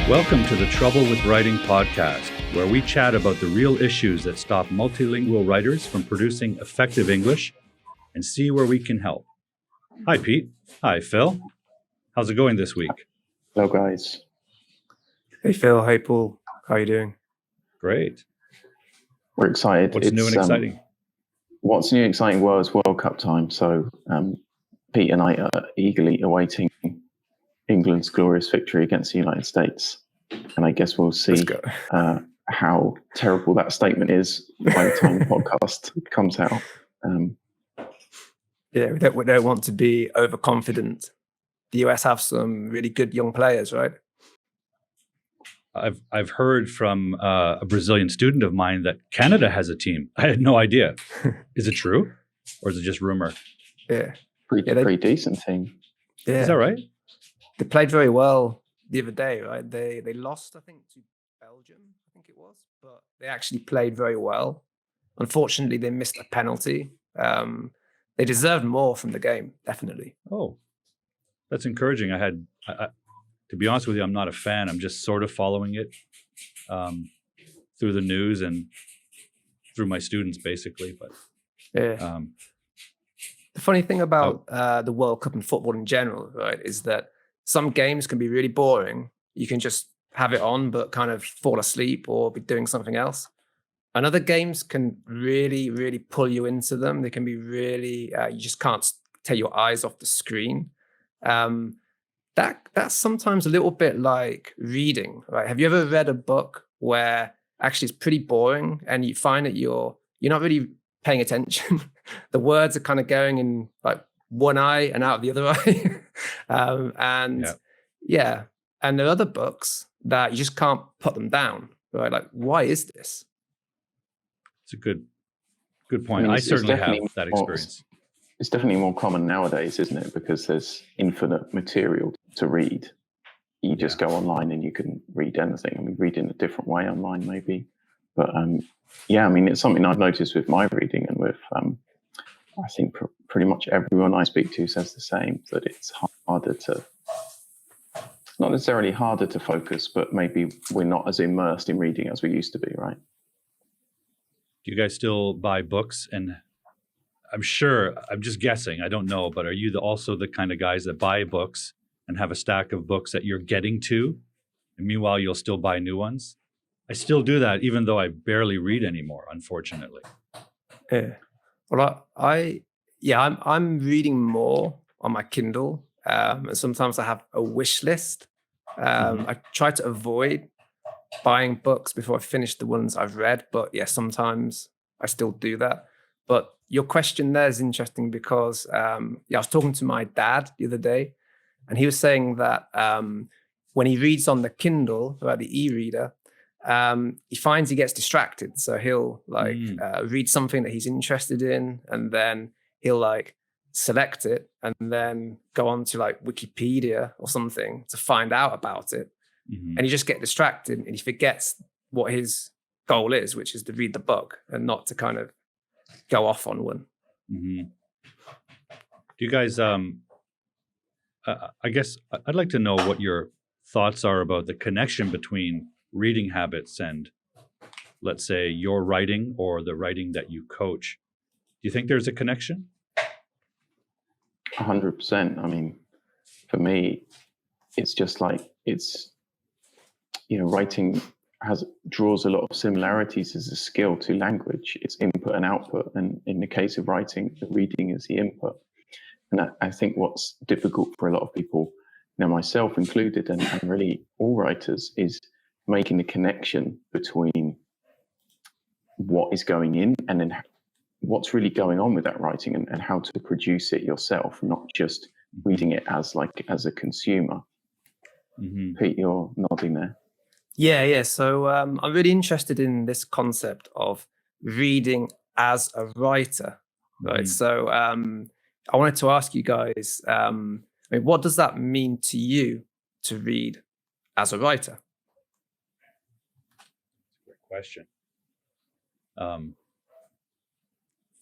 Welcome to the Trouble with Writing podcast, where we chat about the real issues that stop multilingual writers from producing effective English and see where we can help. Hi, Pete. Hi, Phil. How's it going this week? Hello, guys. Hey, Phil. Hey, Paul. How are you doing? Great. We're excited. What's new and exciting? What's new and exciting was World Cup time. So Pete and I are eagerly awaiting England's glorious victory against the United States. And I guess we'll see how terrible that statement is by the time the podcast comes out. Yeah, we don't want to be overconfident. The US have some really good young players, right? I've heard from a Brazilian student of mine that Canada has a team. I had no idea. Is it true? Or is it just rumor? Yeah. Pretty decent team. Yeah. Is that right? They played very well the other day, right? They lost, I think, to Belgium, I think it was. But they actually played very well. Unfortunately, they missed a penalty. They deserved more from the game, definitely. Oh, that's encouraging. I to be honest with you, I'm not a fan. I'm just sort of following it through the news and through my students, basically. But yeah. The funny thing about the World Cup and football in general, right, is that some games can be really boring. You can just have it on, but kind of fall asleep or be doing something else. And other games can really, really pull you into them. They can be really, you just can't take your eyes off the screen. That's sometimes a little bit like reading, right? Have you ever read a book where actually it's pretty boring and you find that you're not really paying attention? The words are kind of going in like one eye and out of the other eye. And there are other books that you just can't put them down, right? Like, why is this? It's a good point. I certainly have that experience. It's definitely more common nowadays, isn't it? Because there's infinite material to read. You just go online and you can read anything. I mean, read in a different way online, maybe. But it's something I've noticed with my reading and with, I think pretty much everyone I speak to says the same, that it's harder to, not necessarily harder to focus, but maybe we're not as immersed in reading as we used to be, right? Do you guys still buy books? And I'm sure, I'm just guessing, I don't know, but are you also the kind of guys that buy books and have a stack of books that you're getting to, and meanwhile you'll still buy new ones? I still do that, even though I barely read anymore, unfortunately. Yeah. Well, I'm reading more on my Kindle, and sometimes I have a wish list. I try to avoid buying books before I finish the ones I've read, but yeah, sometimes I still do that. But your question there is interesting because I was talking to my dad the other day, and he was saying that when he reads on the Kindle, or the e-reader, he finds he gets distracted. So he'll read something that he's interested in, and then he'll select it and then go on to Wikipedia or something to find out about it. Mm-hmm. And he just gets distracted and he forgets what his goal is, which is to read the book and not to kind of go off on one. Mm-hmm. Do you guys, I guess I'd like to know what your thoughts are about the connection between reading habits and, let's say, your writing or the writing that you coach. Do you think there's a connection? 100%. I mean, for me, it's just writing draws a lot of similarities as a skill to language. It's input and output. And in the case of writing, the reading is the input. And I think what's difficult for a lot of people, myself included, and really all writers, is making the connection between what is going in and then what's really going on with that writing and how to produce it yourself, not just reading it as a consumer. Mm-hmm. Pete, you're nodding there. Yeah. So I'm really interested in this concept of reading as a writer, right? Mm-hmm. So I wanted to ask you guys, what does that mean to you to read as a writer? Great question.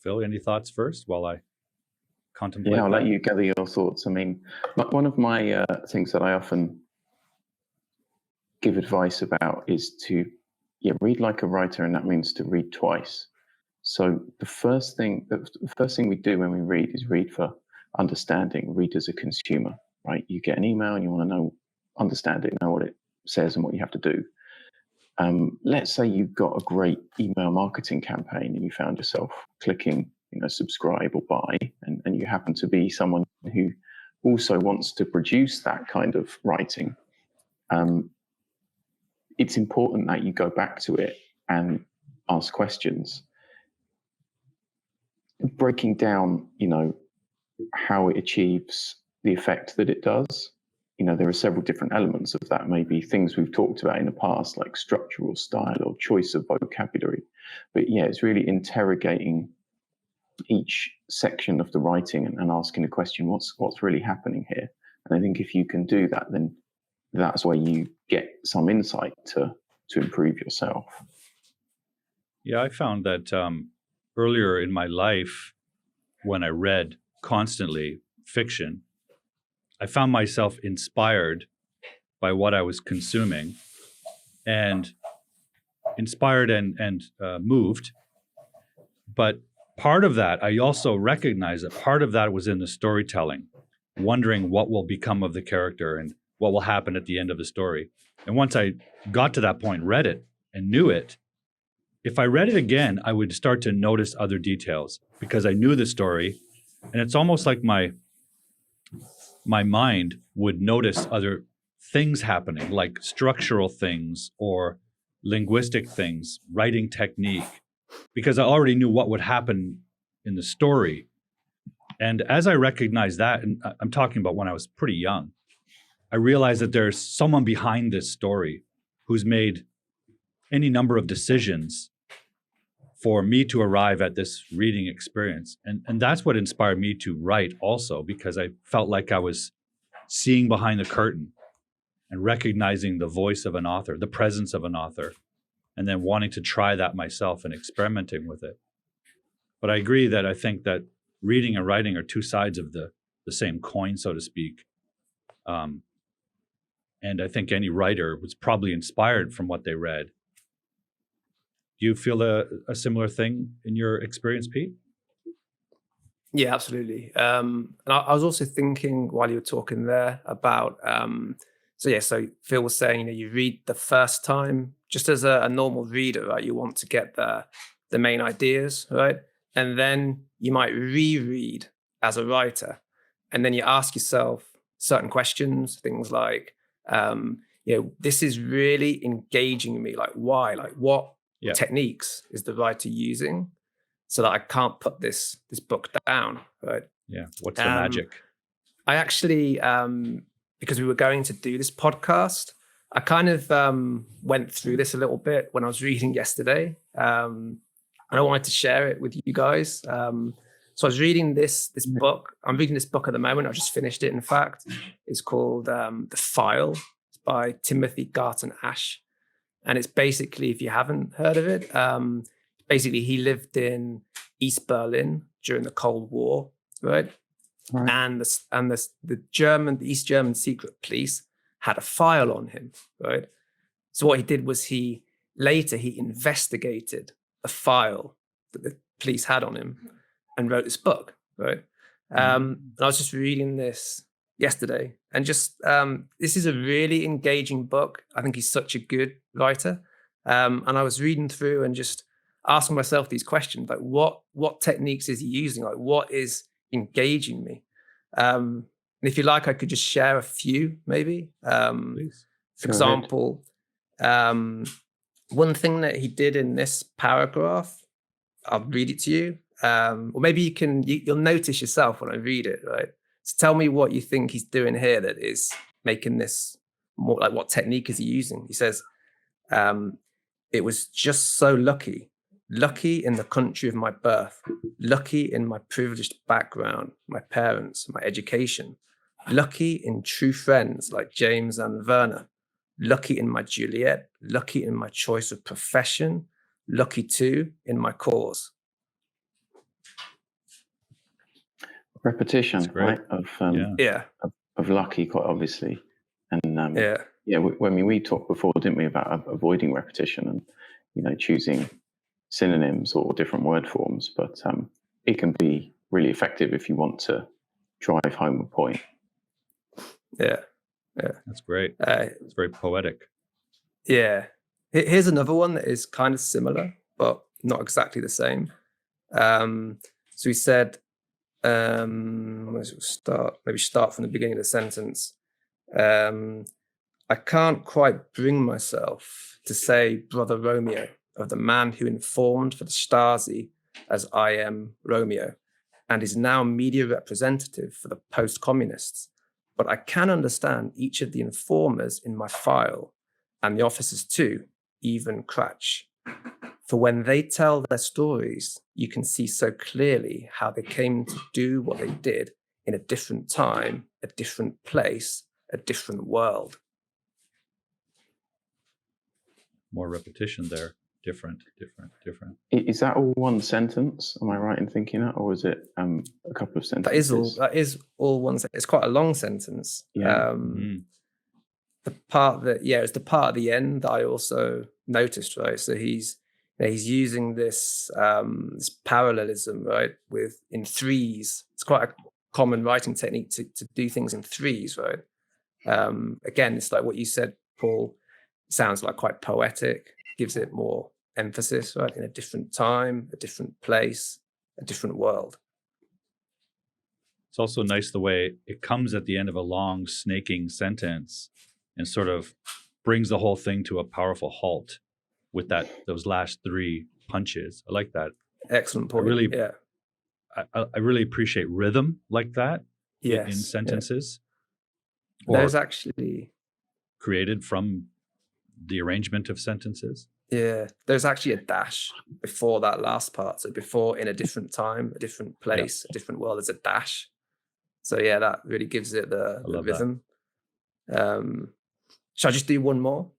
Phil, any thoughts first while I contemplate? Yeah, I'll let you gather your thoughts. I mean, one of my things that I often give advice about is to read like a writer, and that means to read twice. So the first thing we do when we read is read for understanding, read as a consumer, right? You get an email and you want to understand it, know what it says and what you have to do. Let's say you've got a great email marketing campaign and you found yourself clicking, subscribe or buy, and you happen to be someone who also wants to produce that kind of writing. It's important that you go back to it and ask questions, breaking down, how it achieves the effect that it does. There are several different elements of that, maybe things we've talked about in the past, like structural style or choice of vocabulary. But it's really interrogating each section of the writing and asking the question, what's really happening here? And I think if you can do that, then that's where you get some insight to improve yourself. Yeah, I found that earlier in my life, when I read constantly fiction, I found myself inspired by what I was consuming, and inspired and moved. But part of that, I also recognized that part of that was in the storytelling, wondering what will become of the character and what will happen at the end of the story. And once I got to that point, read it and knew it, if I read it again, I would start to notice other details because I knew the story. And it's almost like my mind would notice other things happening, like structural things or linguistic things, writing technique, because I already knew what would happen in the story. And as I recognized that, and I'm talking about when I was pretty young, I realized that there's someone behind this story who's made any number of decisions for me to arrive at this reading experience. And that's what inspired me to write also, because I felt like I was seeing behind the curtain and recognizing the voice of an author, the presence of an author, and then wanting to try that myself and experimenting with it. But I agree that I think that reading and writing are two sides of the same coin, so to speak. And I think any writer was probably inspired from what they read. Do you feel a similar thing in your experience, Pete? Yeah, absolutely. And I was also thinking while you were talking there about, so Phil was saying, you read the first time just as a normal reader, right? You want to get the main ideas, right? And then you might reread as a writer. And then you ask yourself certain questions, things like, this is really engaging me. Like, why? Like, what techniques is the writer using so that I can't put this book down, right? Yeah. What's the magic? I actually, because we were going to do this podcast, I kind of went through this a little bit when I was reading yesterday. And I wanted to share it with you guys. So I was reading this book. I'm reading this book at the moment. I just finished it, in fact. It's called The File. It's by Timothy Garton Ash. And it's basically, if you haven't heard of it, basically he lived in East Berlin during the Cold War, right? And the East German secret police had a file on him, right? So what he did was he investigated the file that the police had on him and wrote this book, right? And I was just reading this yesterday, and just this is a really engaging book. I think he's such a good writer, and I was reading through and just asking myself these questions, like what techniques is he using? Like, what is engaging me? And if you like, I could just share a few, maybe. Please. For example, one thing that he did in this paragraph, I'll read it to you. Or maybe you'll notice yourself when I read it, right? So tell me what you think he's doing here that is making this more, like, what technique is he using? He says, it was just so lucky in the country of my birth, lucky in my privileged background, my parents, my education, lucky in true friends like James and Werner, lucky in my Juliet, lucky in my choice of profession, lucky too in my cause. Repetition, right? Of lucky, quite obviously, and Yeah, we talked before, didn't we, about avoiding repetition and, choosing synonyms or different word forms, but it can be really effective if you want to drive home a point. Yeah. That's great. It's very poetic. Yeah. Here's another one that is kind of similar, but not exactly the same. So he said, maybe start from the beginning of the sentence. I can't quite bring myself to say Brother Romeo of the man who informed for the Stasi as I am Romeo and is now media representative for the post-communists. But I can understand each of the informers in my file and the officers too, even Cratch. For when they tell their stories, you can see so clearly how they came to do what they did in a different time, a different place, a different world. More repetition there. Different. Is that all one sentence? Am I right in thinking that, or is it a couple of sentences? That is all one sentence. It's quite a long sentence. Yeah. The part that, it's the part at the end that I also noticed, right? So he's using this this parallelism, right, in threes. It's quite a common writing technique to do things in threes, right? Again, it's like what you said, Paul. Sounds like quite poetic, gives it more emphasis, right? In a different time, a different place, a different world. It's also nice the way it comes at the end of a long snaking sentence and sort of brings the whole thing to a powerful halt with those last three punches. I like that. Excellent point. I really appreciate rhythm like that in sentences. Yeah. There's actually created from the arrangement of sentences. Yeah, there's actually a dash before that last part. So before in a different time, a different place, a different world, there's a dash. So yeah, that really gives it the rhythm. Shall I just do one more?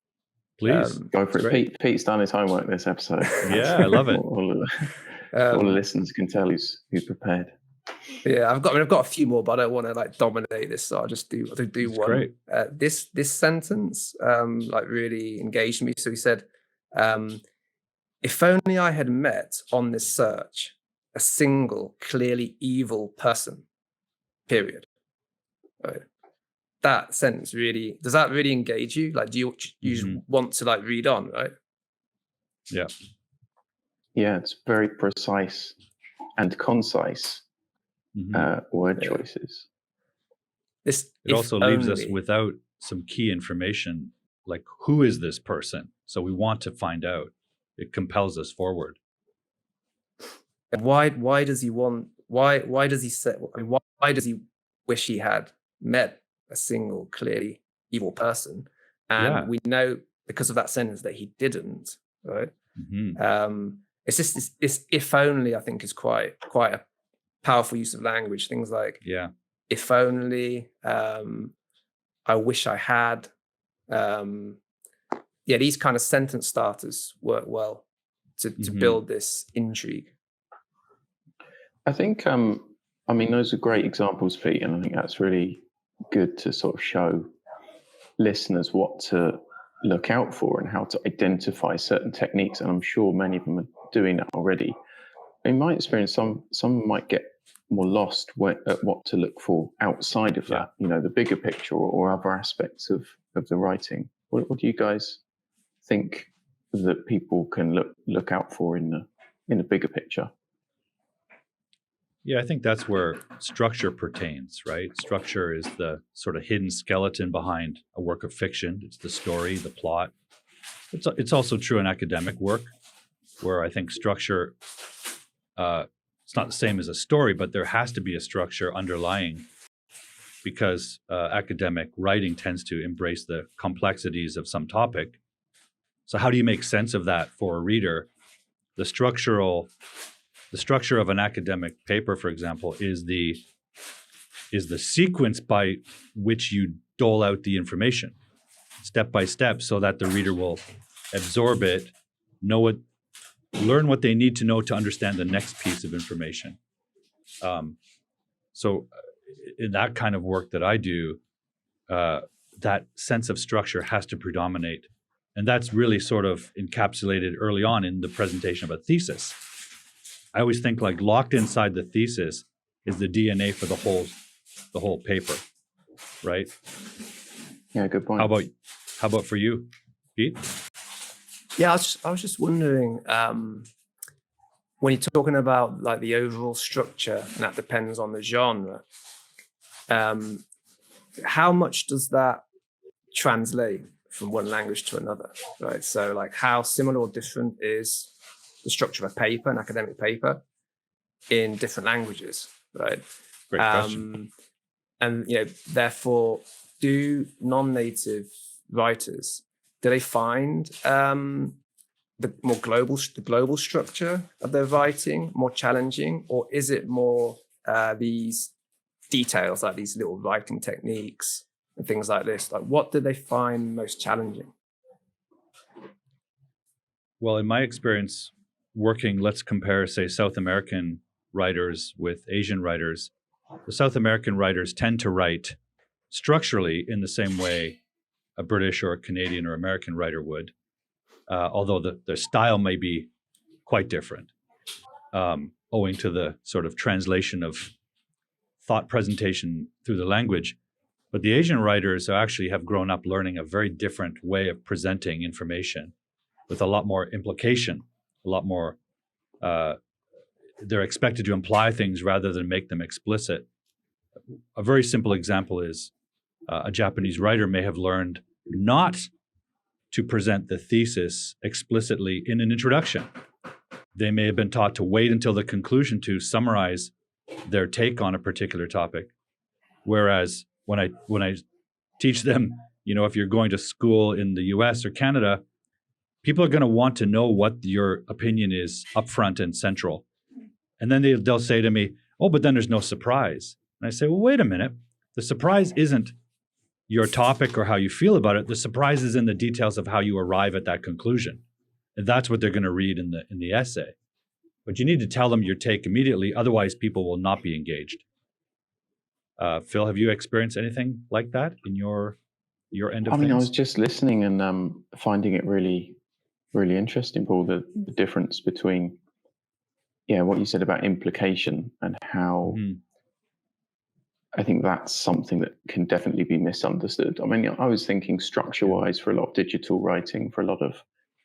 Please. Go for it. Pete's done his homework this episode. Yeah, I love it. all the listeners can tell who's prepared. Yeah, I've got a few more, but I don't want to dominate this, so I'll do That's one. Great. This sentence really engaged me. So he said, if only I had met on this search a single clearly evil person, period. Right. That sentence does that really engage you? Like, do you just want to read on, right? Yeah. Yeah, it's very precise and concise word choices. It also leaves us without some key information, like who is this person? So we want to find out. It compels us forward. And why does he want? Why does he say? Why does he wish he had met a single clearly evil person? And we know because of that sentence that he didn't. Right. It's just this if only, I think, is quite a powerful use of language. Things like if only, I wish I had. These kind of sentence starters work well to build this intrigue. I think, those are great examples, Pete, and I think that's really good to sort of show listeners what to look out for and how to identify certain techniques. And I'm sure many of them are doing that already. In my experience, some might get more lost at what to look for outside of that, the bigger picture or other aspects of the writing. What do you guys think that people can look out for in the bigger picture? Yeah, I think that's where structure pertains, right? Structure is the sort of hidden skeleton behind a work of fiction. It's the story, the plot. It's also true in academic work, where I think structure, it's not the same as a story, but there has to be a structure underlying, because academic writing tends to embrace the complexities of some topic. So how do you make sense of that for a reader? The structure of an academic paper, for example, is the sequence by which you dole out the information step by step, so that the reader will absorb it, learn what they need to know to understand the next piece of information. So in that kind of work that I do, that sense of structure has to predominate. And that's really sort of encapsulated early on in the presentation of a thesis. I always think like locked inside the thesis is the DNA for the whole paper, right? Yeah, good point. How about for you, Pete? Yeah, I was just wondering, when you're talking about like the overall structure, and that depends on the genre, how much does that translate from one language to another, right? So like how similar or different is the structure of a paper, an academic paper, in different languages, right? Great question. And therefore, do non-native writers, do they find the global structure of their writing more challenging, or is it more these details, like these little writing techniques and things like this? Like, what do they find most challenging? Well, in my experience working, let's compare, say, South American writers with Asian writers. The South American writers tend to write structurally in the same way a British or a Canadian or American writer would, although the style may be quite different, owing to the sort of translation of thought presentation through the language. But the Asian writers actually have grown up learning a very different way of presenting information with a lot more implication, a lot more, they're expected to imply things rather than make them explicit. A very simple example is a Japanese writer may have learned not to present the thesis explicitly in an introduction. They may have been taught to wait until the conclusion to summarize their take on a particular topic. Whereas when I teach them, if you're going to school in the US or Canada, people are going to want to know what your opinion is upfront and central. And then they'll say to me, oh, but then there's no surprise. And I say, well, wait a minute. The surprise isn't your topic or how you feel about it. The surprise is in the details of how you arrive at that conclusion. And that's what they're going to read in the essay. But you need to tell them your take immediately. Otherwise, people will not be engaged. Phil, have you experienced anything like that in your end of things? I was just listening and finding it really, really interesting, Paul, the difference between, what you said about implication and how I think that's something that can definitely be misunderstood. I mean, I was thinking structure-wise for a lot of digital writing, for a lot of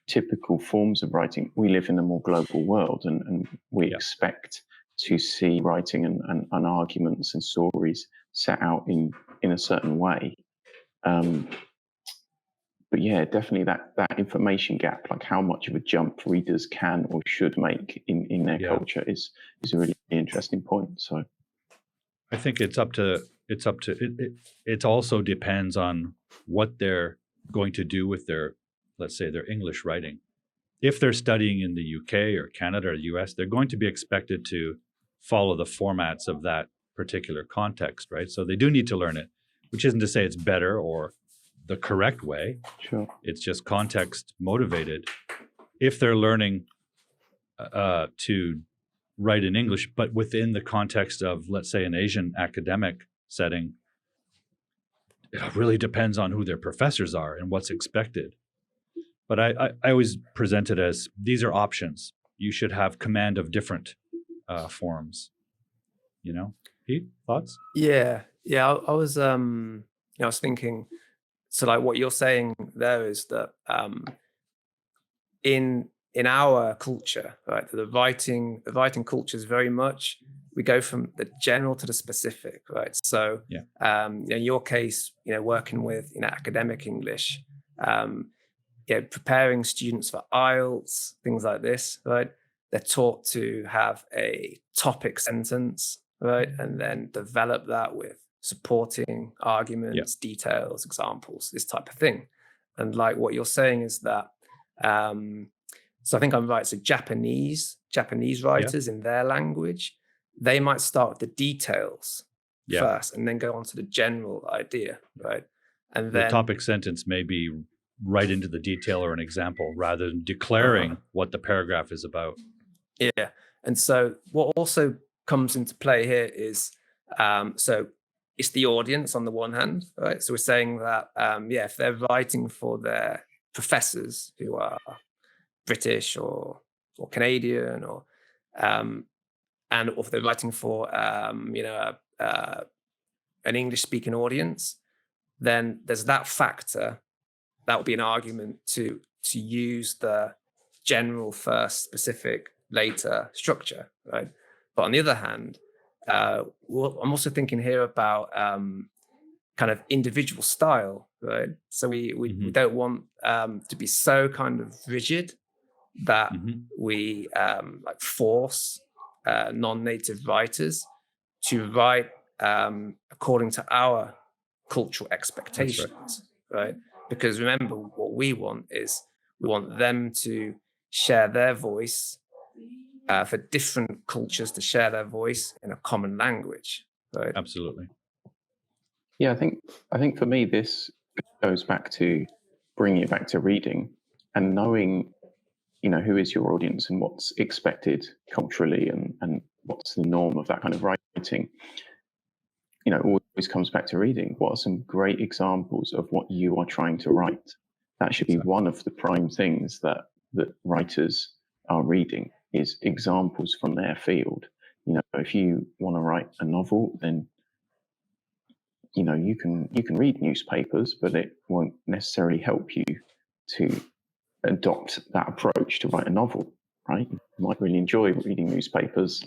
typical forms of writing, we live in a more global world and we expect to see writing and arguments and stories set out in a certain way. But yeah, definitely that information gap, like how much of a jump readers can or should make in their culture is a really interesting point. So I think it also depends on what they're going to do with their, let's say, their English writing. If they're studying in the UK or Canada or US, they're going to be expected to follow the formats of that particular context, right? So they do need to learn it, which isn't to say it's better or the correct way. Sure. It's just context motivated. If they're learning to write in English, but within the context of, let's say, an Asian academic setting, it really depends on who their professors are and what's expected. But I always present it as these are options. You should have command of different forms. Pete, thoughts? Yeah. I was thinking. So, like what you're saying there is that in our culture, right, the writing culture is very much, we go from the general to the specific, right? So, in your case, working with academic English, preparing students for IELTS, things like this, right? They're taught to have a topic sentence, right, and then develop that with supporting arguments, details, examples, this type of thing. And like what you're saying is that, so I think I'm right. So Japanese writers in their language, they might start with the details first and then go on to the general idea, right? And then the topic sentence may be right into the detail or an example rather than declaring what the paragraph is about. Yeah. And so what also comes into play here is, so it's the audience on the one hand, right? So we're saying that, if they're writing for their professors who are British or Canadian, or if they're writing for an English speaking audience, then there's that factor. That would be an argument to use the general first, specific later structure, right? But on the other hand, I'm also thinking here about kind of individual style, right? So we don't want to be so kind of rigid that we like force non-native writers to write according to our cultural expectations, right? Because remember, what we want is we want them to share their voice, for different cultures to share their voice in a common language, right? Absolutely. Yeah, I think for me, this goes back to bringing it back to reading and knowing, who is your audience and what's expected culturally, and what's the norm of that kind of writing. Always comes back to reading. What are some great examples of what you are trying to write? That should be one of the prime things that writers are reading, is examples from their field. If you want to write a novel, then you can read newspapers, but it won't necessarily help you to adopt that approach to write a novel, right? You might really enjoy reading newspapers.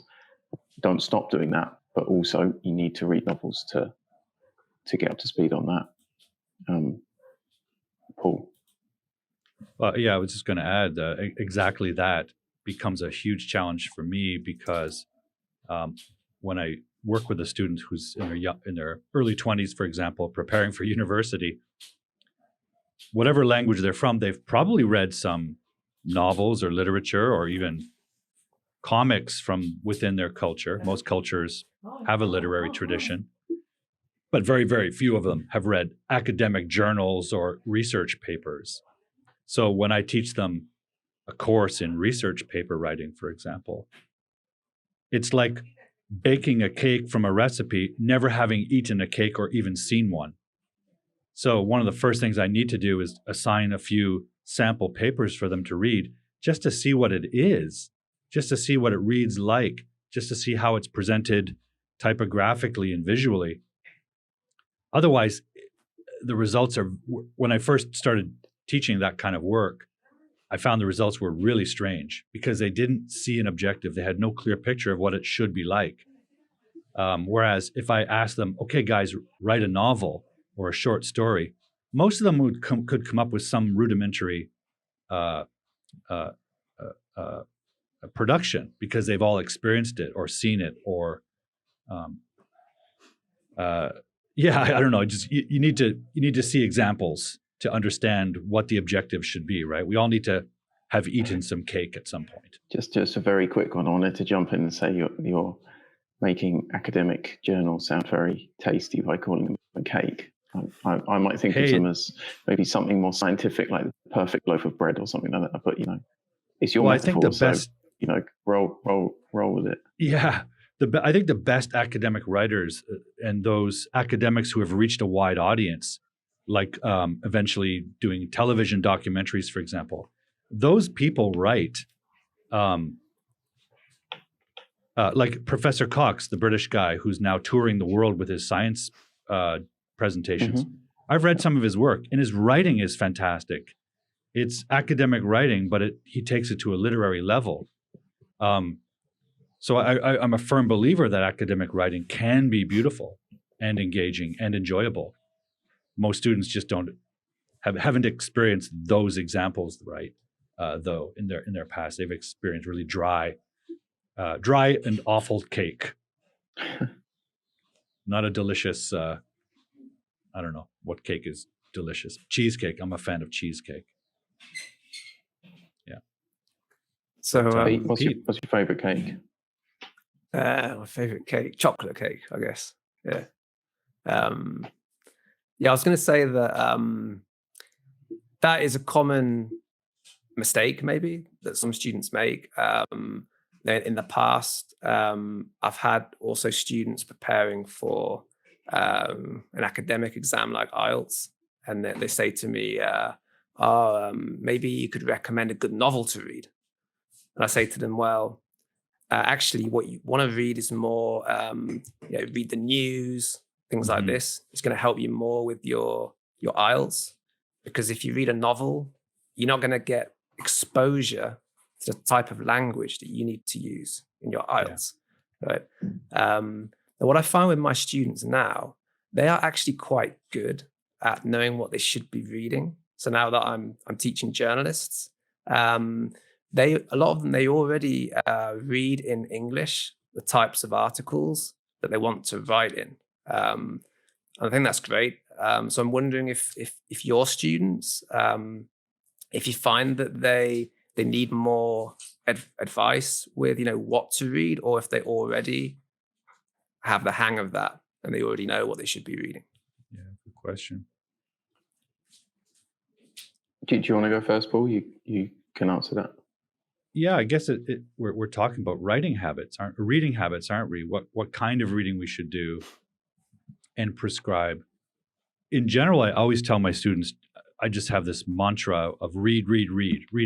Don't stop doing that, but also you need to read novels to get up to speed on that. Paul? Well, yeah, I was just going to add exactly that becomes a huge challenge for me, because when I work with a student who's in their early 20s, for example, preparing for university, whatever language they're from, they've probably read some novels or literature or even comics from within their culture. Most cultures have a literary tradition, but very, very few of them have read academic journals or research papers. So when I teach them a course in research paper writing, for example, it's like baking a cake from a recipe, never having eaten a cake or even seen one. So one of the first things I need to do is assign a few sample papers for them to read, just to see what it is, just to see what it reads like, just to see how it's presented typographically and visually. Otherwise, the results are, when I first started teaching that kind of work, I found the results were really strange because they didn't see an objective. They had no clear picture of what it should be like. Whereas if I asked them, okay, guys, write a novel or a short story, most of them could come up with some rudimentary production because they've all experienced it or seen it, or I don't know. Just you need to see examples to understand what the objective should be, right? We all need to have eaten some cake at some point. Just a very quick one. I wanted to jump in and say you're making academic journals sound very tasty by calling them a cake. I might think of them as maybe something more scientific, like the perfect loaf of bread or something like that. But it's your metaphor. I think the best, roll with it. Yeah. I think the best academic writers and those academics who have reached a wide audience, like eventually doing television documentaries, for example, those people write, like Professor Cox, the British guy who's now touring the world with his science presentations. Mm-hmm. I've read some of his work, and his writing is fantastic. It's academic writing, but he takes it to a literary level. So I'm a firm believer that academic writing can be beautiful and engaging and enjoyable. Most students just haven't experienced those examples, right? Though in their past, they've experienced really dry and awful cake. Not a delicious. I don't know what cake is delicious. Cheesecake. I'm a fan of cheesecake. Yeah. So, what's your favorite cake? My favorite cake, chocolate cake, I guess. Yeah. I was going to say that that is a common mistake, maybe, that some students make. In the past, I've had also students preparing for an academic exam like IELTS, and they say to me, maybe you could recommend a good novel to read. And I say to them, well, actually, what you want to read is more, read the news, things like this. It's going to help you more with your IELTS, because if you read a novel, you're not going to get exposure to the type of language that you need to use in your IELTS, right? And what I find with my students now, they are actually quite good at knowing what they should be reading. So now that I'm teaching journalists, a lot of them, they already read in English the types of articles that they want to write in. And I think that's great. So I'm wondering if your students, if you find that they need more advice with what to read, or if they already have the hang of that and they already know what they should be reading. Yeah, good question. Do you want to go first, Paul? You can answer that. Yeah, I guess we're talking about reading habits, aren't we? What kind of reading we should do and prescribe. In general, I always tell my students, I just have this mantra of read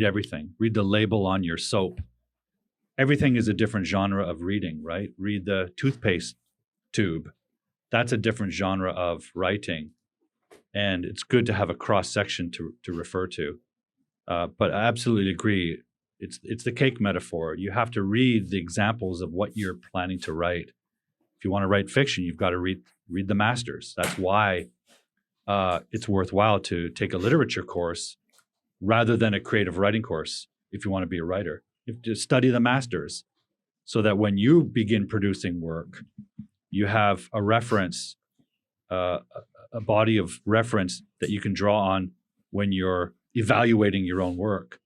everything. Read the label on your soap. Everything is a different genre of reading, right? Read the toothpaste tube. That's a different genre of writing. And it's good to have a cross section to refer to. But I absolutely agree. It's the cake metaphor. You have to read the examples of what you're planning to write. If you want to write fiction, you've got to read the masters. That's why it's worthwhile to take a literature course rather than a creative writing course if you want to be a writer. You have to study the masters so that when you begin producing work, you have a reference, a body of reference that you can draw on when you're evaluating your own work.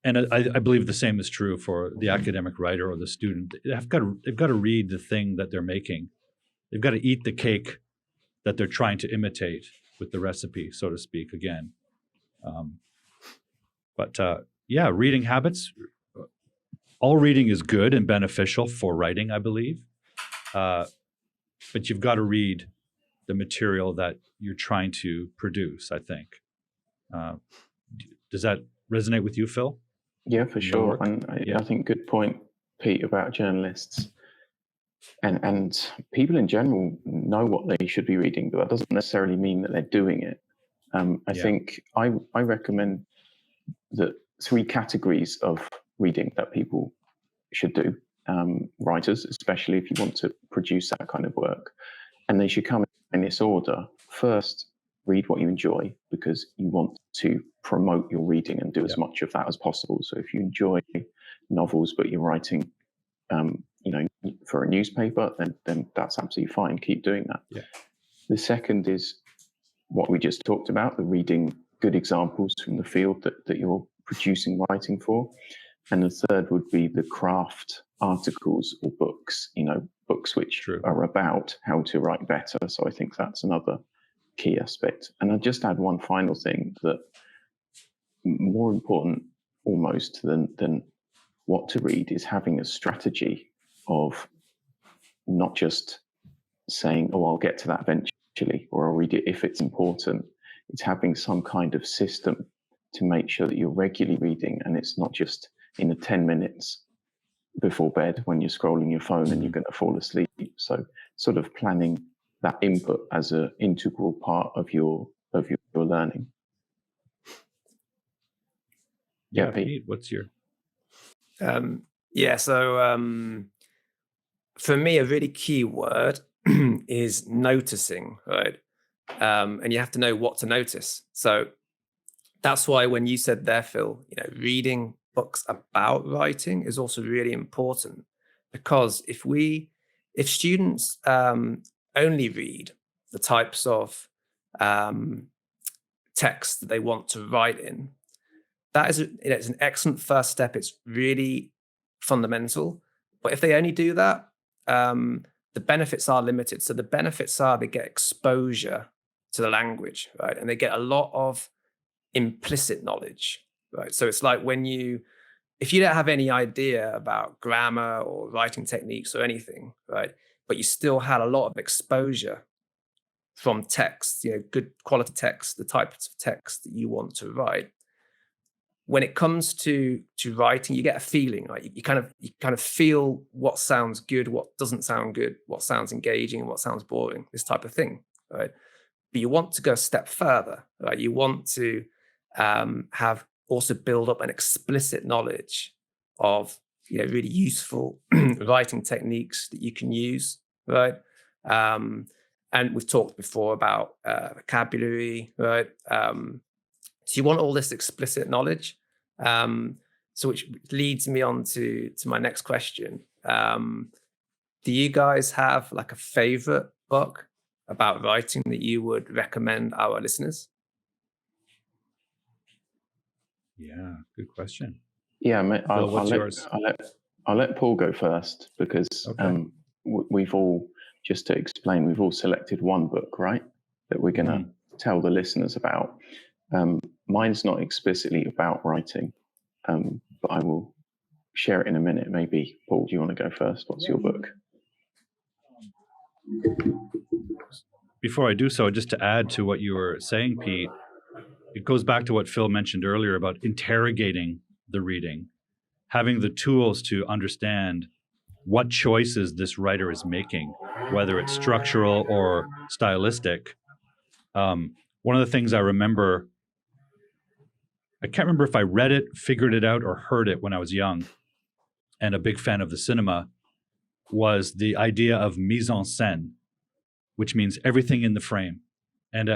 And I believe the same is true for the academic writer or the student. They've got to read the thing that they're making. They've got to eat the cake that they're trying to imitate with the recipe, so to speak, again. Reading habits. All reading is good and beneficial for writing, I believe. But you've got to read the material that you're trying to produce, I think. Does that resonate with you, Phil? Yeah, for sure. And I think good point, Pete, about journalists. And people in general know what they should be reading, but that doesn't necessarily mean that they're doing it. I think I recommend the 3 categories of reading that people should do. Writers, especially if you want to produce that kind of work, and they should come in this order. First, read what you enjoy, because you want to promote your reading and do as much of that as possible. So if you enjoy novels, but you're writing, for a newspaper, then that's absolutely fine. Keep doing that. Yeah. The second is what we just talked about, the reading good examples from the field that you're producing writing for. And the third would be the craft articles or books, books which are about how to write better. So I think that's another key aspect. And I'll just add one final thing, that more important almost than what to read is having a strategy of not just saying, oh, I'll get to that eventually, or I'll read it if it's important. It's having some kind of system to make sure that you're regularly reading, and it's not just in the 10 minutes before bed when you're scrolling your phone and you're going to fall asleep. So sort of planning that input as an integral part of your learning. Yeah, Pete, what's your... for me, a really key word is noticing, right? And you have to know what to notice. So that's why when you said there, Phil, reading books about writing is also really important, because if students only read the types of text that they want to write in, that is it's an excellent first step. It's really fundamental. But if they only do that, the benefits are limited. So the benefits are they get exposure to the language, right? And they get a lot of implicit knowledge, right? So it's like if you don't have any idea about grammar or writing techniques or anything, right? but you still had a lot of exposure from text, good quality text, the types of text that you want to write. When it comes to writing, you get a feeling, right? You kind of feel what sounds good, what doesn't sound good, what sounds engaging, what sounds boring, this type of thing, right? But you want to go a step further, right? You want to have also build up an explicit knowledge of really useful writing techniques that you can use, right? And we've talked before about vocabulary, right? So you want all this explicit knowledge. So which leads me on to my next question. Do you guys have like a favorite book about writing that you would recommend our listeners? Yeah, good question. Yeah, I'll what's yours? let Paul go first because Okay. we've all, just to explain, we've all selected one book, right? That we're going to tell the listeners about. Mine's not explicitly about writing, but I will share it in a minute. Maybe, Paul, do you want to go first? What's your book? Before I do so, just to add to what you were saying, Pete, it goes back to what Phil mentioned earlier about interrogating the reading, having the tools to understand what choices this writer is making, whether it's structural or stylistic. One of the things I remember, I can't remember if I read it, figured it out, or heard it when I was young and a big fan of the cinema, was the idea of mise en scène, which means everything in the frame. And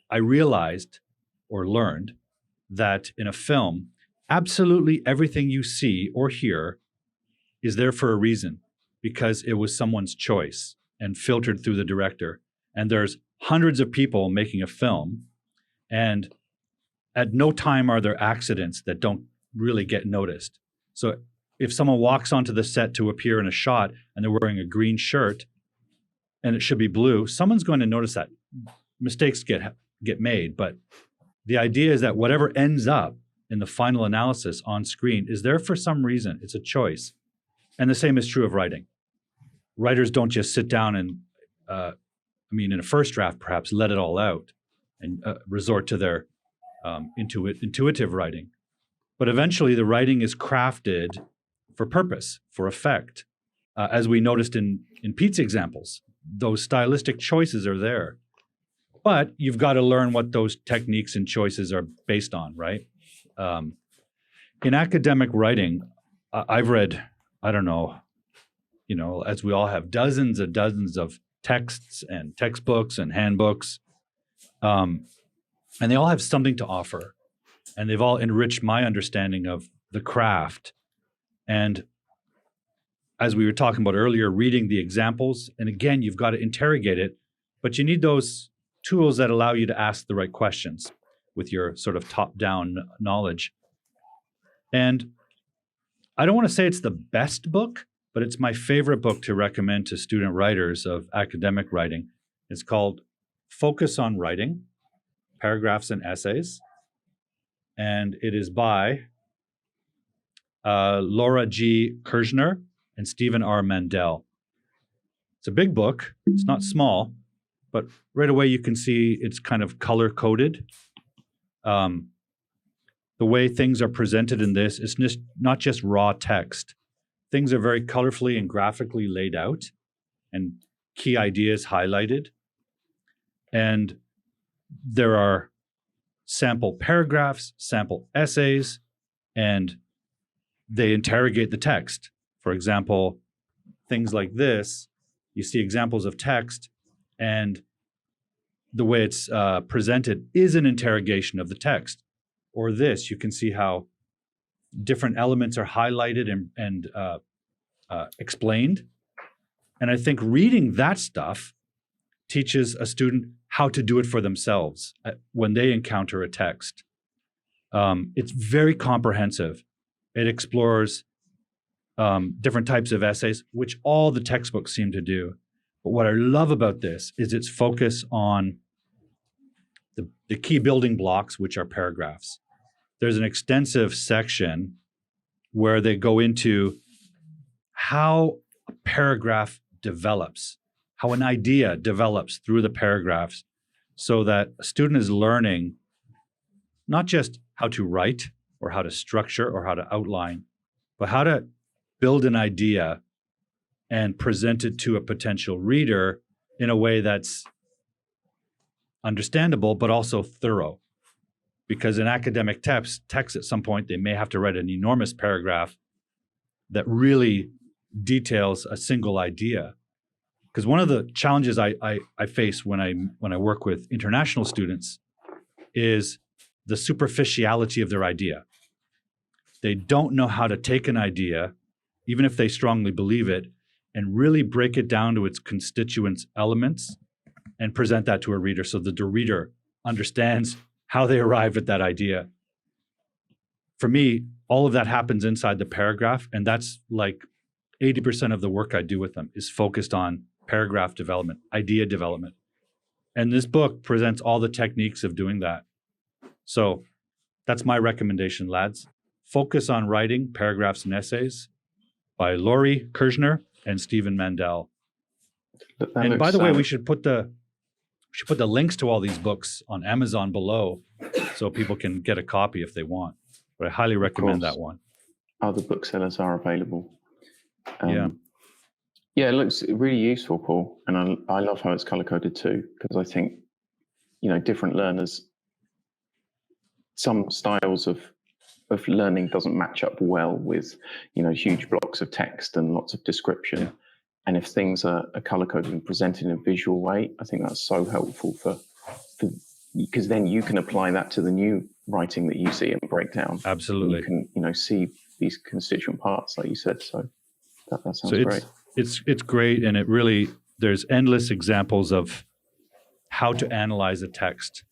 I realized or learned that in a film, absolutely everything you see or hear is there for a reason, because it was someone's choice and filtered through the director. And there's hundreds of people making a film, and at no time are there accidents that don't really get noticed. So if someone walks onto the set to appear in a shot and they're wearing a green shirt and it should be blue, someone's going to notice that. Mistakes get made, but the idea is that whatever ends up in the final analysis on screen is there for some reason. It's a choice. And the same is true of writing. Writers don't just sit down and, in a first draft, perhaps let it all out and resort to their intuitive writing. But eventually the writing is crafted for purpose, for effect. As we noticed in Pete's examples, those stylistic choices are there. But you've got to learn what those techniques and choices are based on, right? In academic writing, I've read, I don't know, as we all have, dozens and dozens of texts and textbooks and handbooks. And they all have something to offer. And they've all enriched my understanding of the craft. And as we were talking about earlier, reading the examples, and again, you've got to interrogate it, but you need those tools that allow you to ask the right questions with your sort of top-down knowledge. And I don't want to say it's the best book, but it's my favorite book to recommend to student writers of academic writing. It's called Focus on Writing, Paragraphs and Essays. And it is by Laura G. Kirshner and Stephen R. Mandel. It's a big book. It's not small, but right away you can see it's kind of color-coded. The way things are presented in this is not just raw text. Things are very colorfully and graphically laid out and key ideas highlighted. And there are sample paragraphs, sample essays, and they interrogate the text. For example, things like this, you see examples of text, and the way it's presented is an interrogation of the text. Or this, you can see how different elements are highlighted and explained. And I think reading that stuff teaches a student how to do it for themselves when they encounter a text. It's very comprehensive. It explores different types of essays, which all the textbooks seem to do. But what I love about this is its focus on the key building blocks, which are paragraphs. There's an extensive section where they go into how a paragraph develops, how an idea develops through the paragraphs, so that a student is learning not just how to write or how to structure or how to outline, but how to build an idea and present it to a potential reader in a way that's understandable, but also thorough. Because in academic text at some point, they may have to write an enormous paragraph that really details a single idea. Because one of the challenges I face when I work with international students is the superficiality of their idea. They don't know how to take an idea, even if they strongly believe it, and really break it down to its constituent elements and present that to a reader so that the reader understands how they arrived at that idea. For me, all of that happens inside the paragraph, and that's like 80% of the work I do with them is focused on paragraph development, idea development. And this book presents all the techniques of doing that. So that's my recommendation, lads. Focus on writing paragraphs and essays by Laurie Kirshner and Stephen Mandel. And by the way, we should put the links to all these books on Amazon below so people can get a copy if they want. But I highly recommend that one. Other booksellers are available. Yeah, it looks really useful, Paul. And I love how it's color-coded too, because I think, different learners, some styles of learning doesn't match up well with, huge blocks of text and lots of description. Yeah. And if things are color-coded and presented in a visual way, I think that's so helpful for because then you can apply that to the new writing that you see and break down. Absolutely. You can, see these constituent parts, like you said. So that sounds great. It's great, and it really, there's endless examples of how to analyze a text,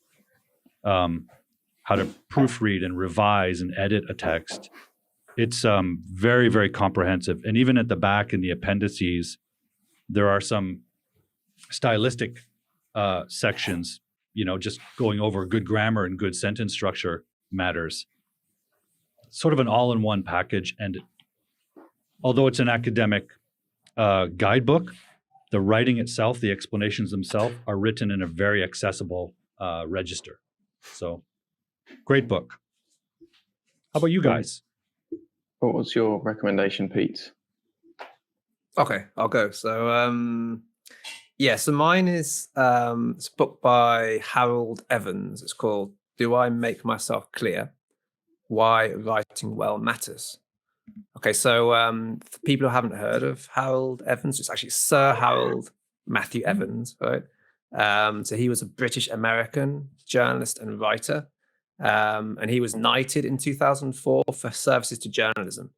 how to proofread and revise and edit a text. It's very, very comprehensive. And even at the back in the appendices, there are some stylistic sections, just going over good grammar and good sentence structure matters. Sort of an all-in-one package. And although it's an academic guidebook, the writing itself, the explanations themselves are written in a very accessible register. So great book. How about you guys? What was your recommendation, Pete? Okay, I'll go. So, so mine is it's a book by Harold Evans. It's called Do I Make Myself Clear? Why Writing Well Matters. Okay, so for people who haven't heard of Harold Evans, it's actually Sir Harold Matthew Evans, right? So he was a British-American journalist and writer, and he was knighted in 2004 for services to journalism.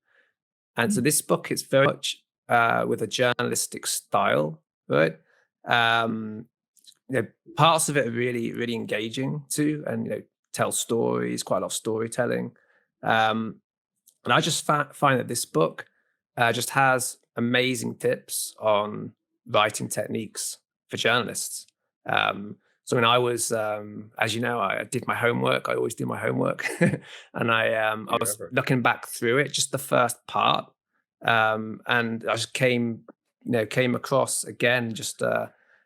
And so this book is very much with a journalistic style, right? Parts of it are really, really engaging too, and tell stories, quite a lot of storytelling. And I just find that this book just has amazing tips on writing techniques for journalists. So when I was, as you know, I did my homework. I always do my homework, and I was looking back through it, just the first part, and I just came across again just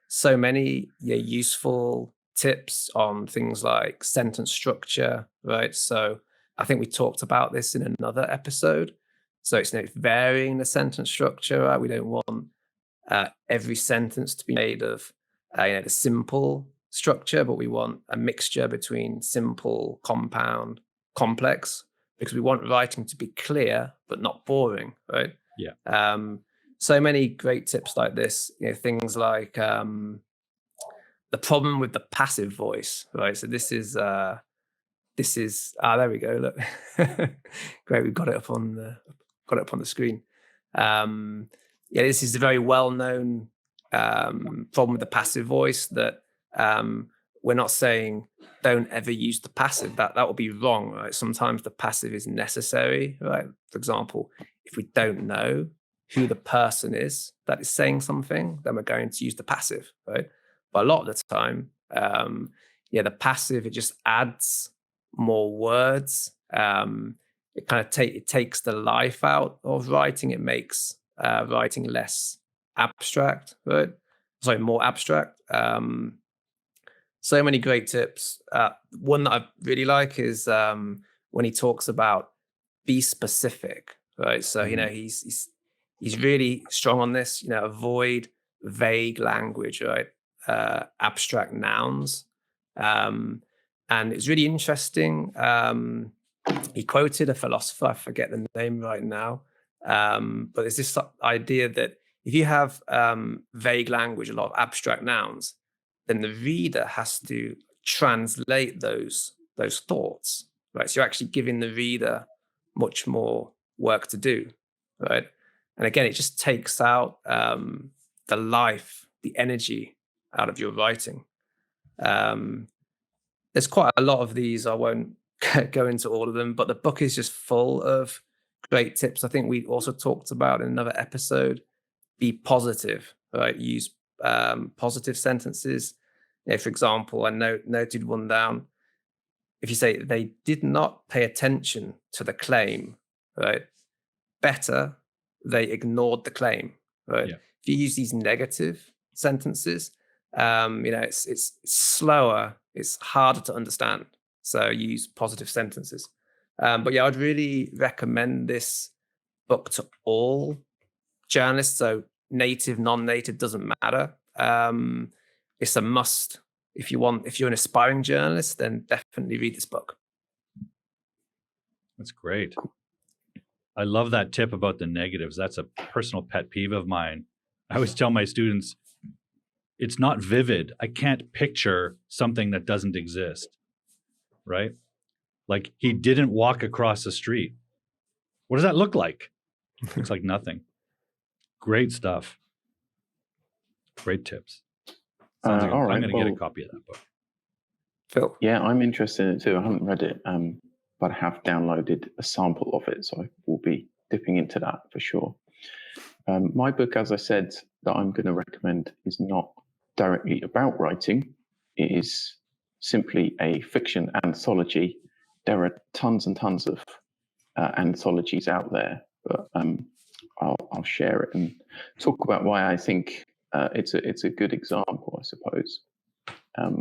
so many useful tips on things like sentence structure, right? So I think we talked about this in another episode. So it's varying the sentence structure, right? We don't want every sentence to be made of the simple structure, but we want a mixture between simple, compound, complex, because we want writing to be clear but not boring, right? Yeah. So many great tips like this, things like the problem with the passive voice, right? So this is there we go. Look, great, we've got it up on the screen. This is a very well-known problem with the passive voice, that we're not saying don't ever use the passive. That would be wrong, right? Sometimes the passive is necessary, right? For example, if we don't know who the person is that is saying something, then we're going to use the passive, right? But a lot of the time, the passive, it just adds more words. It kind of it takes the life out of writing. It makes writing less abstract, right? Sorry, more abstract. So many great tips. One that I really like is when he talks about be specific, right? So he's really strong on this. Avoid vague language, right? Abstract nouns, and it's really interesting. He quoted a philosopher, I forget the name right now, but there's this idea that if you have vague language, a lot of abstract nouns, then the reader has to translate those thoughts, right? So you're actually giving the reader much more work to do, right? And again, it just takes out the life, the energy out of your writing. There's quite a lot of these. I won't go into all of them, but the book is just full of great tips. I think we also talked about in another episode, be positive, right? Use positive sentences. For example, I noted one down. If you say they did not pay attention to the claim, right? Better, they ignored the claim, right? Yeah. If you use these negative sentences, it's slower, it's harder to understand. So use positive sentences. But yeah, I'd really recommend this book to all journalists. So native, non-native, doesn't matter. It's a must. If you're an aspiring journalist, then definitely read this book. That's great. I love that tip about the negatives. That's a personal pet peeve of mine. I always tell my students, it's not vivid. I can't picture something that doesn't exist, right? Like he didn't walk across the street. What does that look like? Looks like nothing. Great stuff. Great tips. Sounds like all right, I'm going to get a copy of that book. Phil? Yeah, I'm interested in it too. I haven't read it, but I have downloaded a sample of it, so I will be dipping into that for sure. My book, as I said, that I'm going to recommend is not directly about writing. It is simply a fiction anthology. There are tons and tons of anthologies out there, but I'll share it and talk about why I think it's a good example, I suppose. Let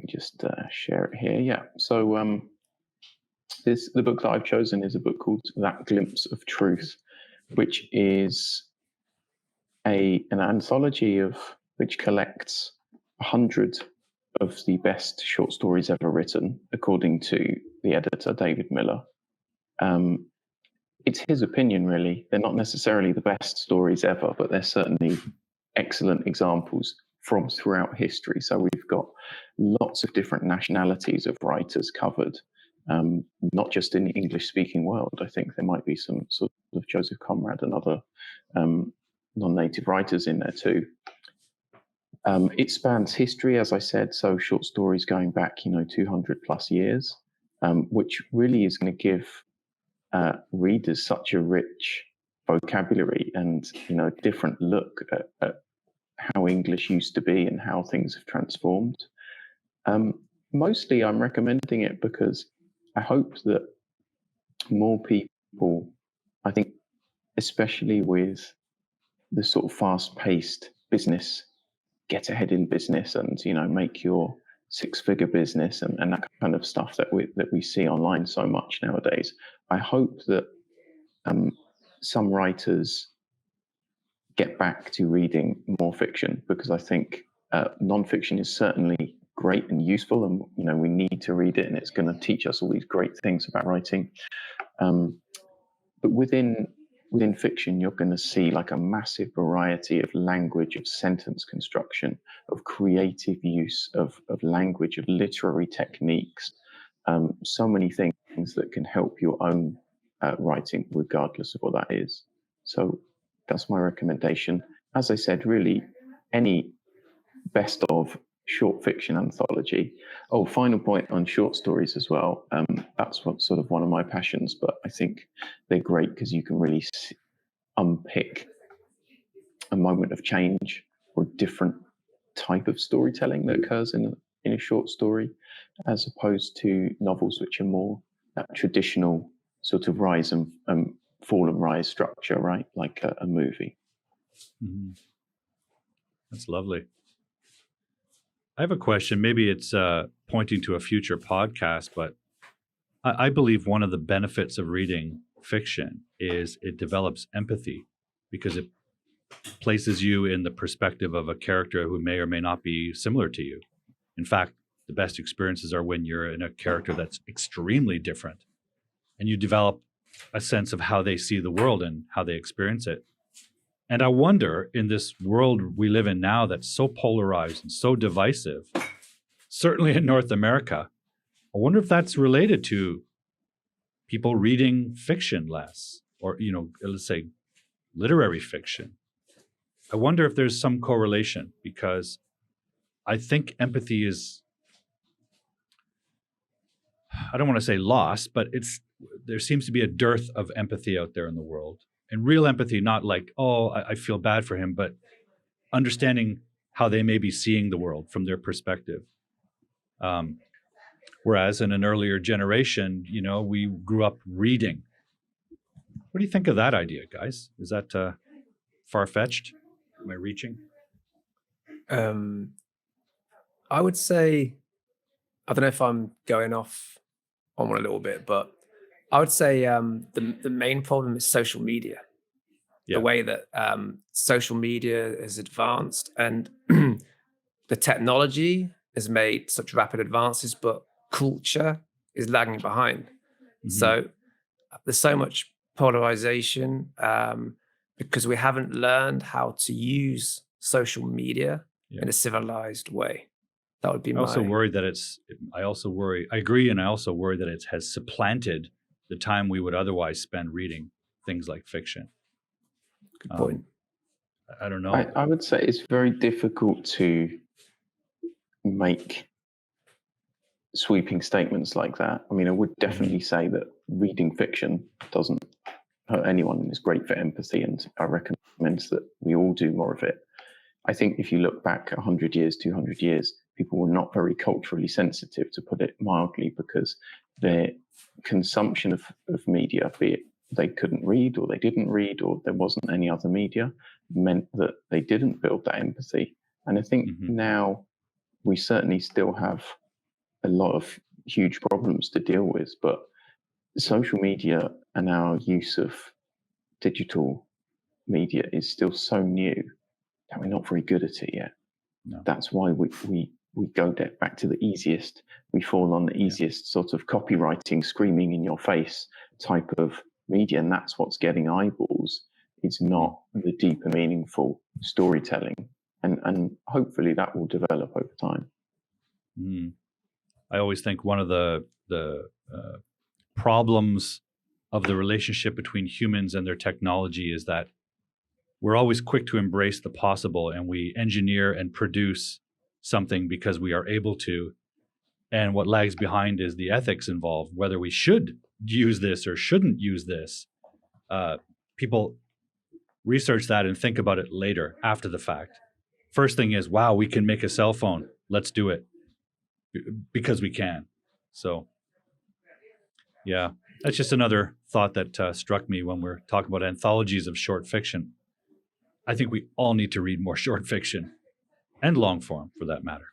me just share it here. Yeah. So the book that I've chosen is a book called That Glimpse of Truth, which is an anthology which collects 100 of the best short stories ever written, according to the editor, David Miller. It's his opinion, really. They're not necessarily the best stories ever, but they're certainly excellent examples from throughout history. So we've got lots of different nationalities of writers covered, not just in the English-speaking world. I think there might be some sort of Joseph Conrad and other non-native writers in there too. It spans history, as I said, so short stories going back, 200 plus years, which really is going to give readers such a rich vocabulary and, different look at how English used to be and how things have transformed. Mostly I'm recommending it because I hope that more people, I think, especially with the sort of fast-paced business, get ahead in business and, make your six-figure business and that kind of stuff that we see online so much nowadays. I hope that some writers get back to reading more fiction, because I think non-fiction is certainly great and useful, and we need to read it, and it's going to teach us all these great things about writing. But within fiction, you're going to see like a massive variety of language, of sentence construction, of creative use of language, of literary techniques, so many things that can help your own writing, regardless of what that is. So that's my recommendation. As I said, really, any best of short fiction anthology. Oh, final point on short stories as well. That's what sort of one of my passions, but I think they're great because you can really unpick a moment of change or a different type of storytelling that occurs in a short story, as opposed to novels which are more traditional sort of rise and fall and rise structure, right? Like a movie. Mhm. That's lovely. I have a question. Maybe it's pointing to a future podcast, but I believe one of the benefits of reading fiction is it develops empathy because it places you in the perspective of a character who may or may not be similar to you. In fact, the best experiences are when you're in a character that's extremely different and you develop a sense of how they see the world and how they experience it. And I wonder, in this world we live in now that's so polarized and so divisive, certainly in North America, I wonder if that's related to people reading fiction less, or, let's say literary fiction. I wonder if there's some correlation, because I think empathy is, I don't want to say lost, but there seems to be a dearth of empathy out there in the world. And real empathy, not like, oh, I feel bad for him, but understanding how they may be seeing the world from their perspective. Whereas in an earlier generation, we grew up reading. What do you think of that idea, guys? Is that far-fetched? Am I reaching? I would say, I don't know if I'm going off on one a little bit, but I would say the main problem is social media. Yeah. The way that social media has advanced and the technology has made such rapid advances, but culture is lagging behind. Mm-hmm. So there's so much polarization because we haven't learned how to use social media in a civilized way. That would be I also worry that I agree, and I also worry that it has supplanted the time we would otherwise spend reading things like fiction. Good point. I don't know. I would say it's very difficult to make sweeping statements like that. I mean, I would definitely say that reading fiction doesn't hurt anyone and is great for empathy, and I recommend that we all do more of it. I think if you look back 100 years, 200 years, people were not very culturally sensitive, to put it mildly, because their consumption of media, be it they couldn't read or they didn't read or there wasn't any other media, meant that they didn't build that empathy. And I think now we certainly still have a lot of huge problems to deal with, but social media and our use of digital media is still so new that we're not very good at it yet. No. That's why we go back to the easiest. We fall on the easiest sort of copywriting, screaming in your face type of media, and that's what's getting eyeballs. It's not the deeper, meaningful storytelling, and hopefully that will develop over time. I always think one of the problems of the relationship between humans and their technology is that we're always quick to embrace the possible, and we engineer and produce something because we are able to. And what lags behind is the ethics involved, whether we should use this or shouldn't use this. People research that and think about it later, after the fact. First thing is, wow, we can make a cell phone. Let's do it because we can. So, yeah, that's just another thought that struck me when we're talking about anthologies of short fiction. I think we all need to read more short fiction, and long form for that matter.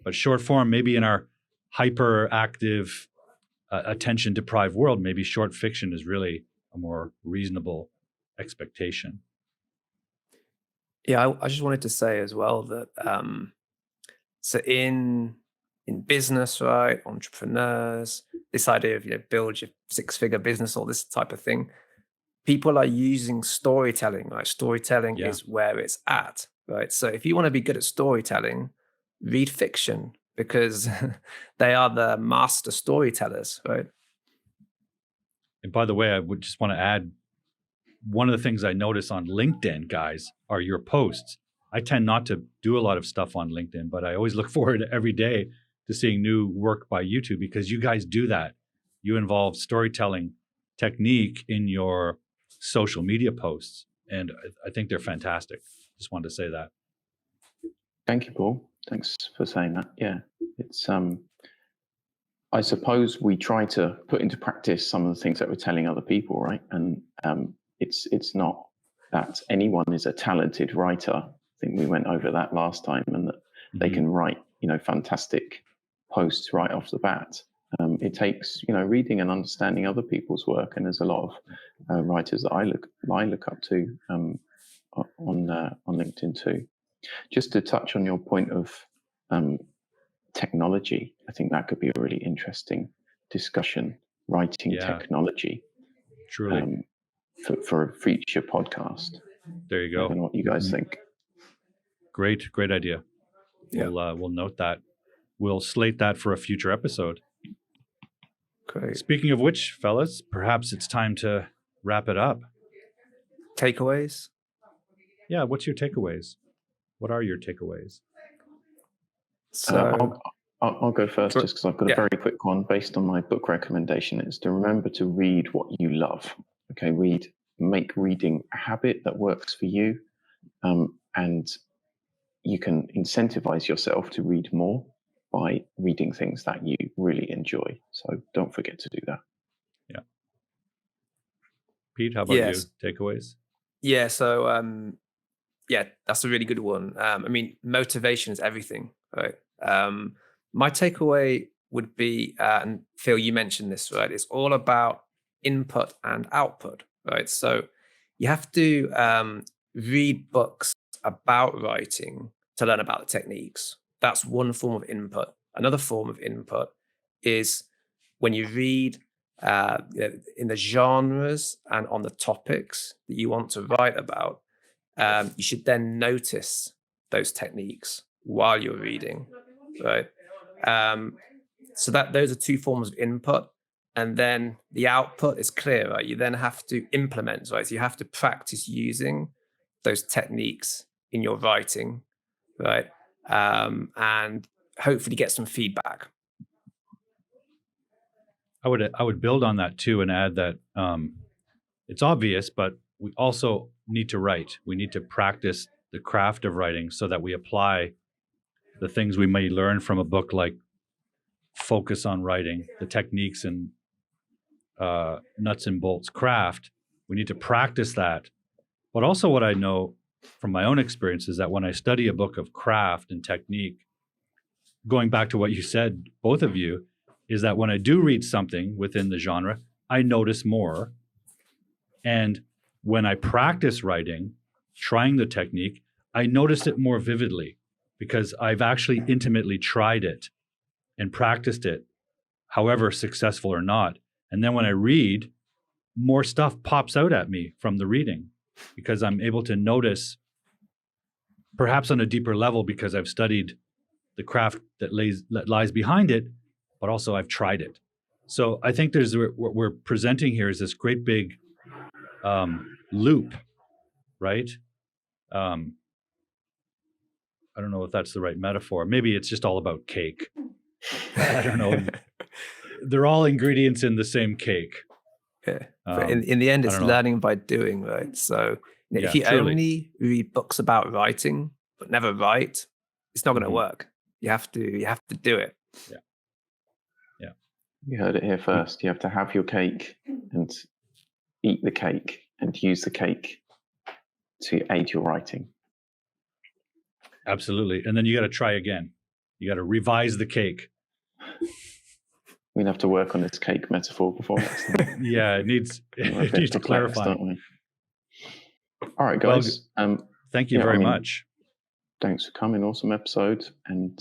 But short form, maybe in our hyperactive, attention-deprived world, maybe short fiction is really a more reasonable expectation. Yeah, I just wanted to say as well that so in business, right, entrepreneurs, this idea of build your six-figure business, all this type of thing, people are using storytelling, right? Storytelling is where it's at, right? So if you want to be good at storytelling, read fiction, because they are the master storytellers, right? And by the way, I would just want to add, one of the things I notice on LinkedIn, guys, are your posts. I tend not to do a lot of stuff on LinkedIn, but I always look forward every day to seeing new work by you two, because you guys do that. You involve storytelling technique in your social media posts, and I think they're fantastic. Just wanted to say that. Thank you, Paul. Thanks for saying that. Yeah, it's I suppose we try to put into practice some of the things that we're telling other people, right? And it's not that anyone is a talented writer. I think we went over that last time, and that they can write, fantastic posts right off the bat. It takes, reading and understanding other people's work, and there's a lot of writers that I look up to on LinkedIn too. Just to touch on your point of technology, I think that could be a really interesting discussion. Writing technology, truly, for a future podcast. There you go. I don't know what you guys think. Great idea. Yeah. We'll note that. We'll slate that for a future episode. Great. Speaking of which, fellas, perhaps it's time to wrap it up. Takeaways? Yeah, what's your takeaways? What are your takeaways? So I'll go first, just because I've got a very quick one based on my book recommendation. Is to remember to read what you love. Okay, make reading a habit that works for you, and you can incentivize yourself to read more by reading things that you really enjoy. So don't forget to do that. Yeah. Pete, how about you? Takeaways? Yeah, so that's a really good one. Motivation is everything, right? My takeaway would be, and Phil, you mentioned this, right? It's all about input and output, right? So you have to read books about writing to learn about the techniques. That's one form of input. Another form of input is when you read in the genres and on the topics that you want to write about, you should then notice those techniques while you're reading, right? So that those are two forms of input, and then the output is clear, right? You then have to implement, right? So you have to practice using those techniques in your writing, right? And hopefully get some feedback. I would build on that too and add that it's obvious, but we also need to write. We need to practice the craft of writing so that we apply the things we may learn from a book, like focus on writing, the techniques and nuts and bolts craft. We need to practice that. But also what I know from my own experience is that when I study a book of craft and technique, going back to what you said, both of you, is that when I do read something within the genre, I notice more. And when I practice writing, trying the technique, I notice it more vividly because I've actually intimately tried it and practiced it, however successful or not. And then when I read, more stuff pops out at me from the reading because I'm able to notice, perhaps on a deeper level, because I've studied the craft that lies behind it, but also I've tried it. So I think what we're presenting here is this great big loop, right? I don't know if that's the right metaphor. Maybe it's just all about cake. I don't know. They're all ingredients in the same cake. Yeah. But in the end, it's learning by doing, right? So if you truly only read books about writing but never write, it's not going to work. You have to do it. Yeah. You heard it here first. You have to have your cake and eat the cake and use the cake to aid your writing. Absolutely. And then you got to try again. You got to revise the cake. We'd have to work on this cake metaphor before next time. Yeah, it needs to clarify. Don't we? All right, guys. Well, thank you very much. Thanks for coming. Awesome episode. And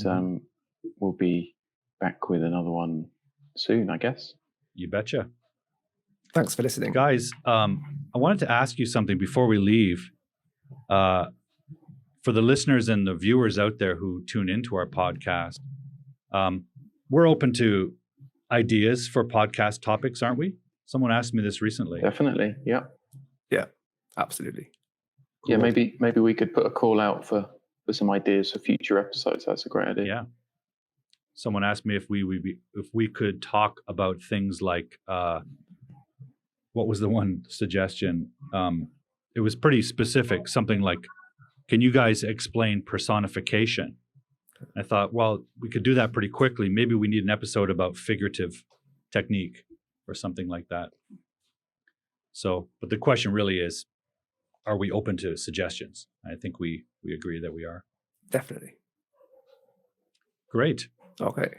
we'll be back with another one soon, I guess. You betcha. Thanks for listening. Guys, I wanted to ask you something before we leave. For the listeners and the viewers out there who tune into our podcast, we're open to ideas for podcast topics, aren't we? Someone asked me this recently. Definitely. Yeah. Yeah, absolutely. Cool. Yeah, maybe we could put a call out for some ideas for future episodes. That's a great idea. Yeah. Someone asked me if we could talk about things like what was the one suggestion? It was pretty specific. Something like, can you guys explain personification? I thought, well, we could do that pretty quickly. Maybe we need an episode about figurative technique or something like that. So, but the question really is, are we open to suggestions? I think we agree that we are. Definitely. Great. Okay.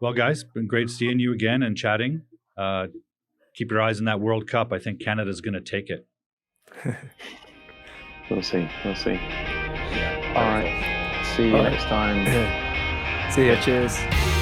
Well, guys, been great seeing you again and chatting. Keep your eyes on that World Cup. I think Canada's going to take it. We'll see. Yeah. All right. See you next time. See you. Cheers.